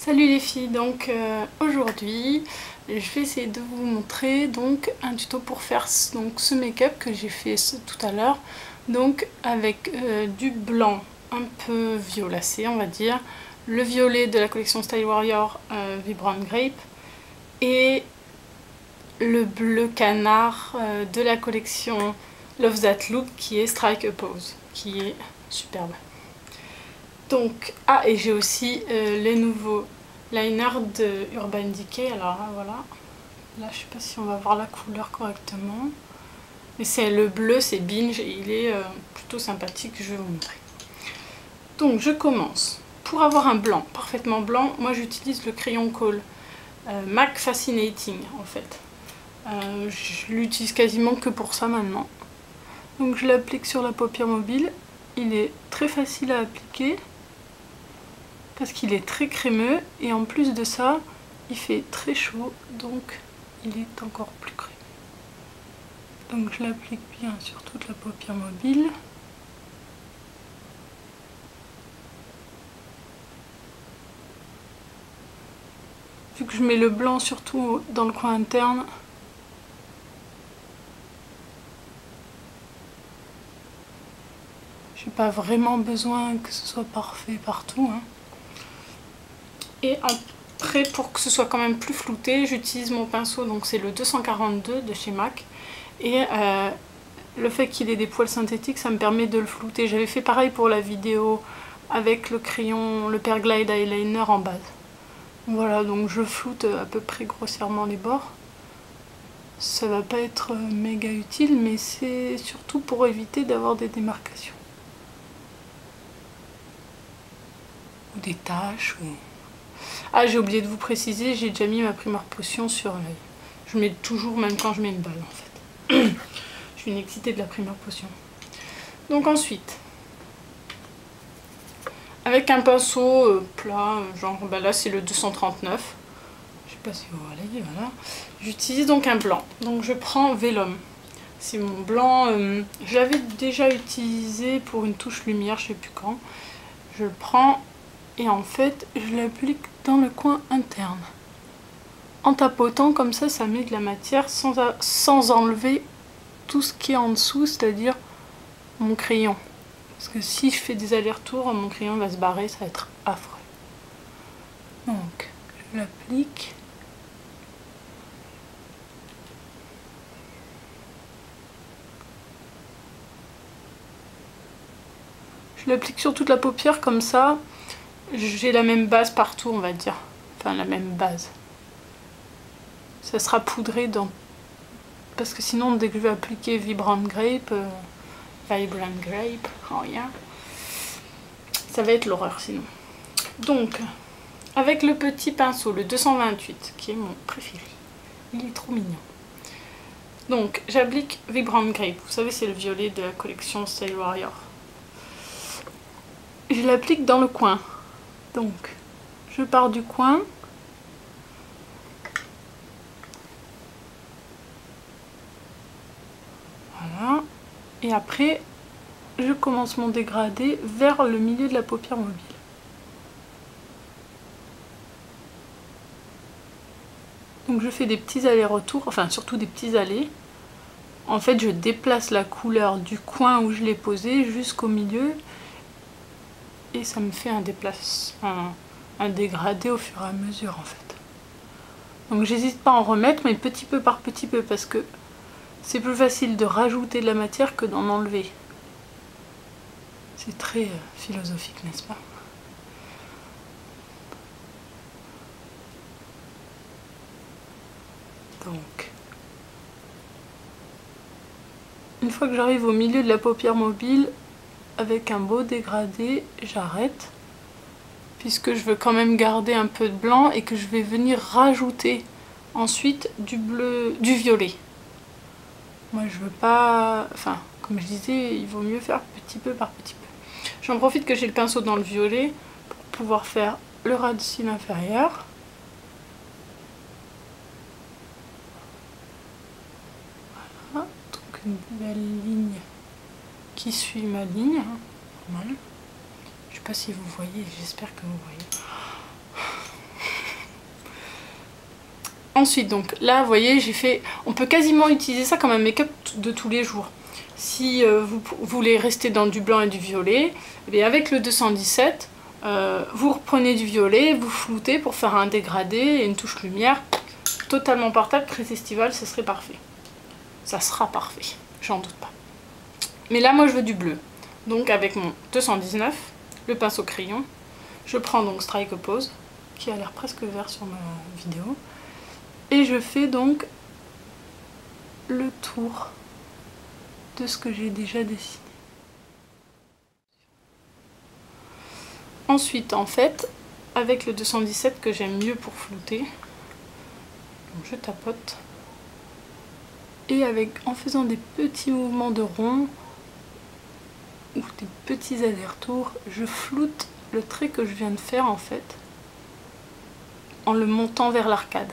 Salut les filles, donc aujourd'hui je vais essayer de vous montrer donc un tuto pour faire ce make-up que j'ai fait tout à l'heure, donc avec du blanc un peu violacé on va dire, le violet de la collection Style Warrior Vibrant Grape et le bleu canard de la collection Love That Look qui est Strike a Pose, qui est superbe. Donc, et j'ai aussi les nouveaux liners de Urban Decay. Alors là, voilà. Là, je sais pas si on va voir la couleur correctement. Mais c'est le bleu, c'est Binge et il est plutôt sympathique, je vais vous montrer. Donc, je commence. Pour avoir un blanc, parfaitement blanc, moi j'utilise le crayon Kohl MAC Fascinating en fait. Je l'utilise quasiment que pour ça maintenant. Donc, je l'applique sur la paupière mobile. Il est très facile à appliquer parce qu'il est très crémeux et en plus de ça il fait très chaud, donc il est encore plus crémeux. Donc je l'applique bien sur toute la paupière mobile. Vu que je mets le blanc surtout dans le coin interne, j'ai pas vraiment besoin que ce soit parfait partout, hein. Et après, pour que ce soit quand même plus flouté, j'utilise mon pinceau, donc c'est le 242 de chez MAC. Et le fait qu'il ait des poils synthétiques, ça me permet de le flouter. J'avais fait pareil pour la vidéo avec le crayon, le Perglide Eyeliner en base. Voilà, donc je floute à peu près grossièrement les bords. Ça va pas être méga utile, mais c'est surtout pour éviter d'avoir des démarcations. Ou des taches, ou... Ah, j'ai oublié de vous préciser, j'ai déjà mis ma Primer Potion sur l'œil. Je mets toujours, même quand je mets une balle en fait. Je suis une excitée de la Primer Potion. Donc ensuite, avec un pinceau plat, genre là c'est le 239. Je sais pas si vous voyez, voilà. J'utilise donc un blanc. Donc je prends Vellum. C'est mon blanc, je l'avais déjà utilisé pour une touche lumière, je sais plus quand. Je le prends et en fait je l'applique dans le coin interne. En tapotant comme ça, ça met de la matière sans enlever tout ce qui est en dessous, c'est-à-dire mon crayon. Parce que si je fais des allers-retours, mon crayon va se barrer, ça va être affreux. Donc, je l'applique. Je l'applique sur toute la paupière, comme ça, j'ai la même base partout, on va dire. Enfin, la même base. Ça sera poudré dans... Parce que sinon, dès que je vais appliquer Vibrant Grape, rien, ça va être l'horreur sinon. Donc, avec le petit pinceau, le 228, qui est mon préféré. Il est trop mignon. Donc, j'applique Vibrant Grape. Vous savez, c'est le violet de la collection Style Warrior. Je l'applique dans le coin. Donc, je pars du coin. Voilà. Et après, je commence mon dégradé vers le milieu de la paupière mobile. Donc je fais des petits allers-retours, enfin surtout des petits allers. En fait, je déplace la couleur du coin où je l'ai posé jusqu'au milieu. Et ça me fait un dégradé au fur et à mesure en fait. Donc j'hésite pas à en remettre, mais petit peu par petit peu, parce que c'est plus facile de rajouter de la matière que d'en enlever. C'est très philosophique, n'est-ce pas? Donc, une fois que j'arrive au milieu de la paupière mobile, avec un beau dégradé, j'arrête. Puisque je veux quand même garder un peu de blanc et que je vais venir rajouter ensuite du bleu, du violet. Moi je veux pas... Enfin, comme je disais, il vaut mieux faire petit peu par petit peu. J'en profite que j'ai le pinceau dans le violet pour pouvoir faire le ras de cils inférieur. Voilà, donc une belle ligne qui suit ma ligne. Normal. Je sais pas si vous voyez, j'espère que vous voyez. Ensuite, donc là, vous voyez, j'ai fait... On peut quasiment utiliser ça comme un make-up de tous les jours. Si vous voulez rester dans du blanc et du violet, eh bien avec le 217, vous reprenez du violet, vous floutez pour faire un dégradé et une touche lumière. Totalement portable, très estival, ce serait parfait. Ça sera parfait, j'en doute pas. Mais là, moi, je veux du bleu. Donc avec mon 219, le pinceau crayon, je prends donc Strike Pose, qui a l'air presque vert sur ma vidéo. Et je fais donc le tour de ce que j'ai déjà dessiné. Ensuite, en fait, avec le 217 que j'aime mieux pour flouter, donc je tapote. Et en faisant des petits mouvements de rond ou des petits allers-retours, je floute le trait que je viens de faire en fait, en le montant vers l'arcade.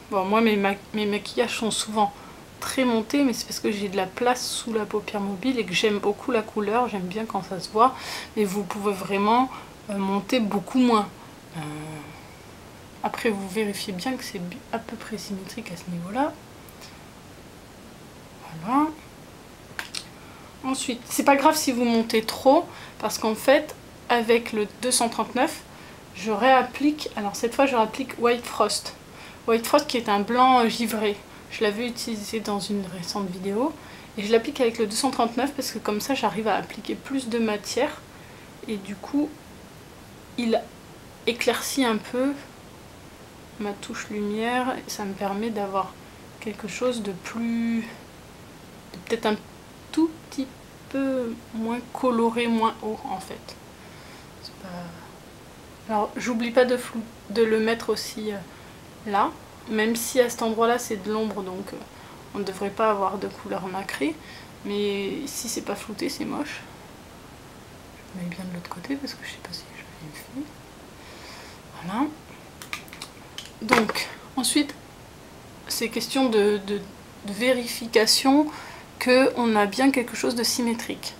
Bon, moi mes maquillages sont souvent très montés, mais c'est parce que j'ai de la place sous la paupière mobile et que j'aime beaucoup la couleur, j'aime bien quand ça se voit, mais vous pouvez vraiment monter beaucoup moins. Après vous vérifiez bien que c'est à peu près symétrique à ce niveau-là. Voilà. Ensuite, c'est pas grave si vous montez trop, parce qu'en fait, avec le 239, je réapplique, alors cette fois je réapplique White Frost. White Frost qui est un blanc givré. Je l'avais utilisé dans une récente vidéo. Et je l'applique avec le 239 parce que comme ça j'arrive à appliquer plus de matière. Et du coup, il éclaircit un peu ma touche lumière. Et ça me permet d'avoir quelque chose de plus... peut-être un tout petit peu moins coloré, moins haut en fait. Alors j'oublie pas de le mettre aussi là, même si à cet endroit là c'est de l'ombre, donc on ne devrait pas avoir de couleur nacrée, mais si c'est pas flouté c'est moche. Je mets bien de l'autre côté parce que je sais pas si je l'ai fait. Voilà. Donc ensuite c'est question de vérification qu'on a bien quelque chose de symétrique.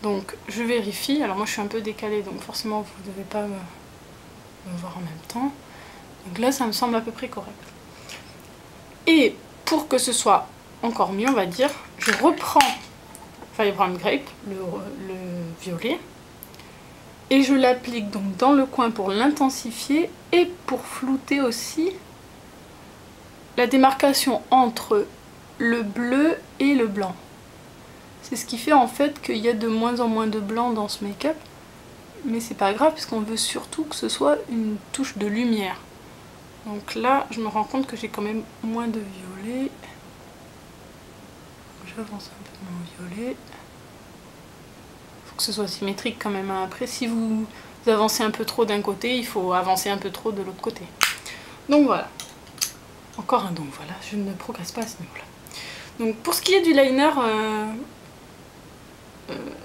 Donc je vérifie, alors moi je suis un peu décalée donc forcément vous ne devez pas me voir en même temps. Donc là ça me semble à peu près correct. Et pour que ce soit encore mieux on va dire, je reprends Vibrant Grape, le violet, et je l'applique donc dans le coin pour l'intensifier et pour flouter aussi la démarcation entre le bleu et le blanc. C'est ce qui fait en fait qu'il y a de moins en moins de blanc dans ce make-up, mais c'est pas grave puisqu'on veut surtout que ce soit une touche de lumière. Donc là je me rends compte que j'ai quand même moins de violet. J'avance un peu mon violet. Faut que ce soit symétrique quand même. Après si vous avancez un peu trop d'un côté, il faut avancer un peu trop de l'autre côté. Donc voilà. Encore un donc voilà, je ne progresse pas à ce niveau-là. Donc pour ce qui est du liner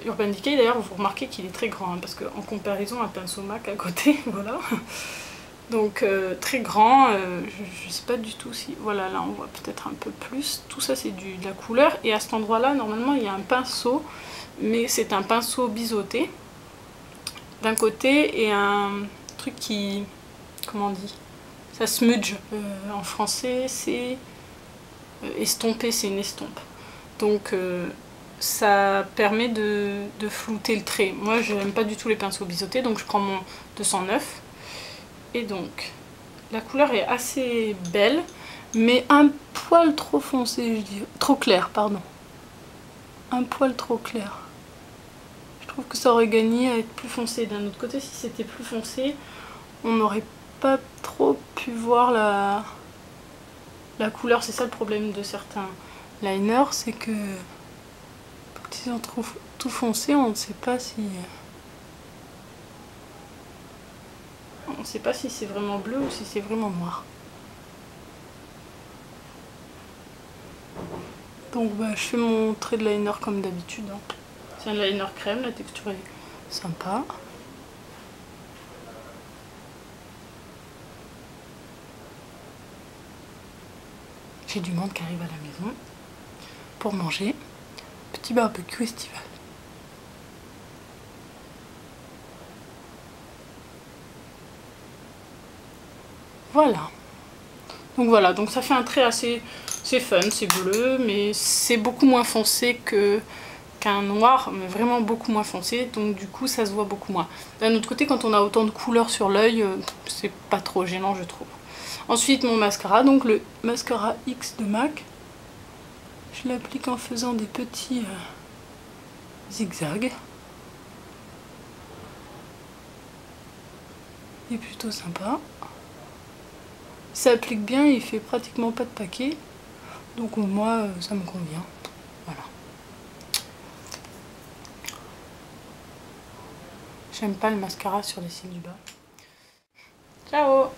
Urban Decay, d'ailleurs vous remarquez qu'il est très grand, hein, parce qu'en comparaison à un pinceau MAC à côté, voilà. Donc très grand, je sais pas du tout si... Voilà, là on voit peut-être un peu plus. Tout ça c'est de la couleur, et à cet endroit-là, normalement il y a un pinceau, mais c'est un pinceau biseauté d'un côté, et un truc qui... comment on dit? Ça smudge. En français c'est... estomper, c'est une estompe. Donc ça permet de flouter le trait. Moi je n'aime pas du tout les pinceaux biseautés, donc je prends mon 209. Et donc la couleur est assez belle, mais un poil trop foncé, je dis, trop clair, pardon. Un poil trop clair. Je trouve que ça aurait gagné à être plus foncé. D'un autre côté, si c'était plus foncé, on n'aurait pas trop pu voir la couleur. C'est ça le problème de certains liners, c'est que quand ils ont tout foncé, on ne sait pas si... on ne sait pas si c'est vraiment bleu ou si c'est vraiment noir. Donc bah, je fais mon trait de liner comme d'habitude. Hein. C'est un liner crème, la texture est sympa. J'ai du monde qui arrive à la maison pour manger. Petit barbecue estival. voilà. Donc voilà, donc ça fait un trait assez... C'est fun, c'est bleu, mais c'est beaucoup moins foncé qu'un noir, mais vraiment beaucoup moins foncé, donc du coup ça se voit beaucoup moins. D'un autre côté, quand on a autant de couleurs sur l'œil, c'est pas trop gênant, je trouve. Ensuite, mon mascara, donc le mascara X de MAC. Je l'applique en faisant des petits zigzags. Il est plutôt sympa. Il s'applique bien, il fait pratiquement pas de paquet. Donc moi, ça me convient. Voilà. J'aime pas le mascara sur les cils du bas. Ciao!